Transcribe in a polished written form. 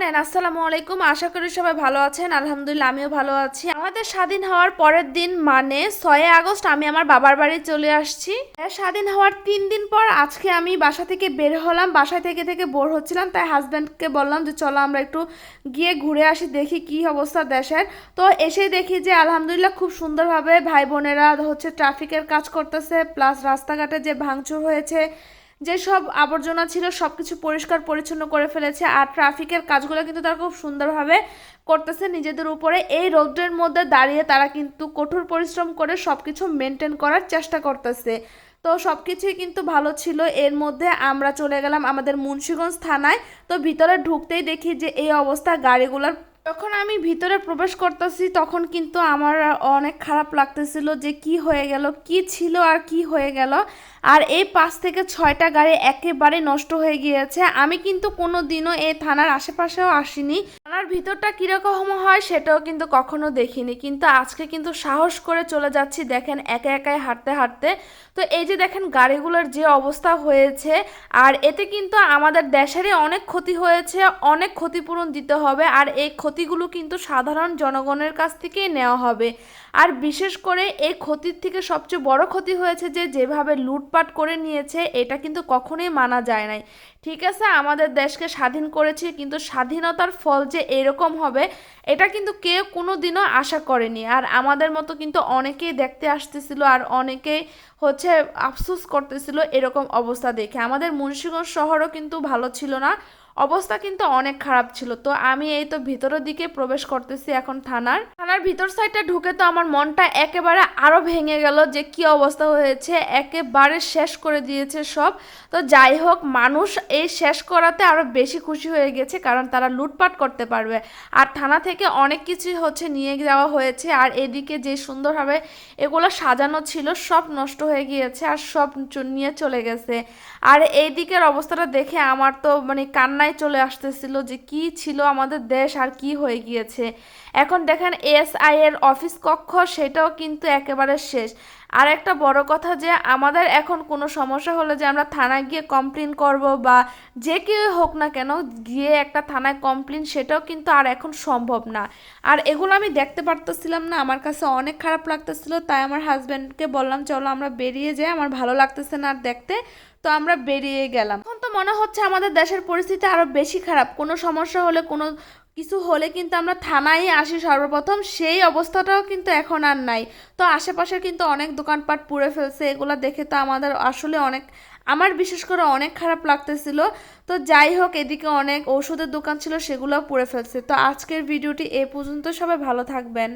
জানেন আসসালামু আলাইকুম, আশা করি সবাই ভালো আছেন। আলহামদুলিল্লাহ আমিও ভালো আছি। আমাদের স্বাধীন হওয়ার পরের দিন মানে 6 আগস্ট আমি আমার বাবার বাড়ি চলে আসছি। স্বাধীন হওয়ার 3 দিন পর আজকে আমি বাসা থেকে বের হলাম। বাসায় থেকে থেকে বোর হচ্ছিলাম, তাই হাজব্যান্ডকে বললাম যে চলো আমরা একটু গিয়ে ঘুরে আসি, দেখি কি অবস্থা দেশের। তো এসে দেখি যে আলহামদুলিল্লাহ খুব সুন্দরভাবে ভাই বোনেরা হচ্ছে ট্রাফিকের কাজ করতেছে, প্লাস রাস্তাঘাটে যে ভাঙচুর হয়েছে, যে সব আবর্জনা ছিল সব কিছু পরিষ্কার পরিচ্ছন্ন করে ফেলেছে। আর ট্রাফিকের কাজগুলো কিন্তু তারা খুব সুন্দরভাবে করতেছে নিজেদের উপরে। এই রোদ্রের মধ্যে দাঁড়িয়ে তারা কিন্তু কঠোর পরিশ্রম করে সব কিছু মেনটেন করার চেষ্টা করতেছে। তো সব কিছুই কিন্তু ভালো ছিল। এর মধ্যে আমরা চলে গেলাম আমাদের মুন্সিগঞ্জ থানায়। তো ভিতরে ঢুকতেই দেখি যে এই অবস্থা গাড়িগুলোর। যখন আমি ভিতরে প্রবেশ করতেছি তখন কিন্তু আমার অনেক খারাপ লাগতেছিল যে কি হয়ে গেল, কি ছিল আর কি হয়ে গেল। আর এই 5 থেকে 6টা গাড়ি একেবারে নষ্ট হয়ে গিয়েছে। আমি কিন্তু কোনো দিনও এই থানার আশেপাশেও আসিনি, থানার ভিতরটা কীরকম হয় সেটাও কিন্তু কখনো দেখিনি। কিন্তু আজকে কিন্তু সাহস করে চলে যাচ্ছি, দেখেন একা একাই হাঁটতে হাঁটতে। তো এই যে দেখেন গাড়িগুলোর যে অবস্থা হয়েছে, আর এতে কিন্তু আমাদের দেশেরই অনেক ক্ষতি হয়েছে, অনেক ক্ষতিপূরণ দিতে হবে। আর এই ক্ষতিগুলো কিন্তু সাধারণ জনগণের কাছ থেকেই নেওয়া হবে। আর বিশেষ করে এই ক্ষতির থেকে সবচেয়ে বড় ক্ষতি হয়েছে যে যেভাবে লুটপাট করে নিয়েছে, এটা কিন্তু কখনোই মানা যায় নাই। ঠিক আছে, আমাদের দেশকে স্বাধীন করেছি, কিন্তু স্বাধীনতার ফল যে এরকম হবে এটা কিন্তু কেউ কোনো দিনও আশা করেনি। আর আমাদের মতো কিন্তু অনেকেই দেখতে আসতেছিল, আর অনেকেই হচ্ছে আফসোস করতেছিল এরকম অবস্থা দেখে। আমাদের মুন্সিগঞ্জ শহরও কিন্তু ভালো ছিল না, অবস্থা কিন্তু অনেক খারাপ ছিল। তো আমি এই তো ভিতরের দিকে প্রবেশ করতেছি এখন থানার ভিতর সাইডটা ঢুকে তো আমার মনটা একেবারে আরো ভেঙে গেল যে কি অবস্থা হয়েছে, একেবারে শেষ করে দিয়েছে সব। তো যাই হোক, মানুষ এই শেষ করাতে আরো বেশি খুশি হয়ে গেছে, কারণ তারা লুটপাট করতে পারবে। আর থানা থেকে অনেক কিছু হচ্ছে নিয়ে যাওয়া হয়েছে। আর এদিকে যে সুন্দরভাবে এগুলো সাজানো ছিল সব নষ্ট হয়ে গিয়েছে আর সব নিয়ে চলে গেছে। আর এই দিকের অবস্থাটা দেখে আমার তো মানে কান্নায় চলে আসতেছিল যে কি ছিল আমাদের দেশ আর কি হয়ে গিয়েছে। এখন দেখেন এসআই এর অফিস কক্ষ, সেটাও কিন্তু একেবারে শেষ। আর একটা বড় কথা যে আমাদের এখন কোনো সমস্যা হলে যে আমরা থানায় গিয়ে কমপ্লেন করব, বা যে কেউ হোক না কেন গিয়ে একটা থানায় কমপ্লেন, সেটাও কিন্তু আর এখন সম্ভব না। আর এগুলো আমি দেখতে পারতেছিলাম না, আমার কাছে অনেক খারাপ লাগতেছিল। তাই আমার হাজব্যান্ডকে বললাম চলো আমরা বেরিয়ে যাই, আমার ভালো লাগতেছে না আর দেখতে। তো আমরা বেরিয়ে গেলাম। এখন তো মনে হচ্ছে আমাদের দেশের পরিস্থিতি আরো বেশি খারাপ। কোনো সমস্যা হলে, কোনো কিছু হলে কিন্তু আমরা থানায় আসি সর্বপ্রথম, সেই অবস্থাটাও কিন্তু এখন আর নাই। তো আশেপাশে কিন্তু অনেক দোকানপাট পুড়ে ফেলছে, এগুলো দেখে তো আমাদের আসলে অনেক, আমার বিশেষ করে অনেক খারাপ লাগতেছিল। তো যাই হোক, এদিকে অনেক ঔষধের দোকান ছিল, সেগুলোও পুড়ে ফেলছে। তো আজকের ভিডিওটি এ পর্যন্ত, সবাই ভালো থাকবেন।